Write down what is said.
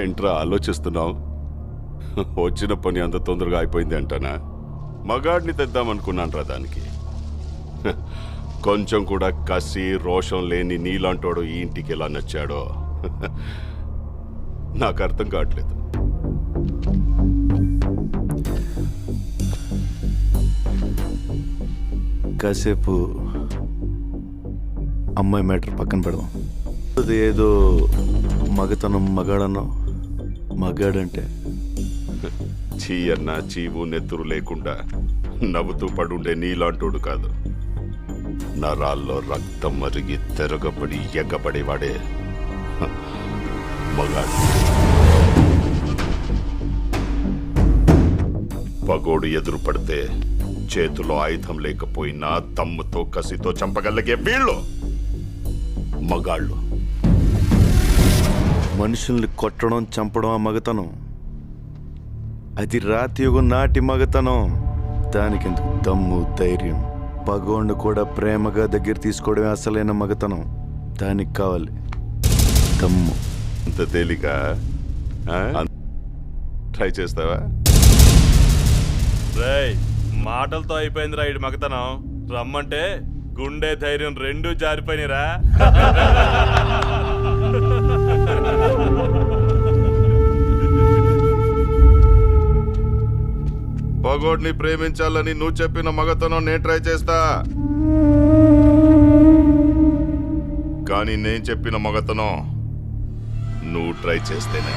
ఏంట్రా ఆలోచిస్తున్నావు? వచ్చిన పని అంత తొందరగా అయిపోయింది అంటానా? మగాడిని తెద్దామనుకున్నాను రా దానికి. కొంచెం కూడా కసి రోషం లేని నీలాంటోడు ఈ ఇంటికి ఎలా నచ్చాడో నాకు అర్థం కావట్లేదు. కాసేపు అమ్మాయి మ్యాటర్ పక్కన పెడదాం. అది ఏదో మగతనం మగాడన్నా, మగాడంటే చీ అన్న చీవు నెత్తురు లేకుండా నవ్వుతూ పడుండే నీలాంటోడు కాదు. నరాల్లో రక్తం మరిగి తెరగబడి ఎగ్గబడేవాడే మగాడు. పగోడు ఎదురు పడితే చేతిలో ఆయుధం లేకపోయినా దమ్ముతో కసితో చంపగలిగే వీళ్ళు మగాళ్ళు. మనుషుల్ని కొట్టడం చంపడం ఆ మగతనం. అది రాతి యుగం నాటి మగతనం. దానికెందుకు దమ్ము ధైర్యం? పగోండు కూడా ప్రేమగా దగ్గర తీసుకోవడమే అసలైన మగతనం. దానికి కావాలి దమ్ము. అంత తేలిక? ట్రై చేస్తావా? రేయ్, మాటలతో అయిపోయింది రా ఇటు మగతనం. రమ్మంటే గుండె ధైర్యం రెండూ జారిపోయినరా. పగోడిని ప్రేమించాలని నువ్వు చెప్పిన మగతనం నేను ట్రై చేస్తా, కానీ నేను చెప్పిన మగతనం నువ్వు ట్రై చేస్తేనే.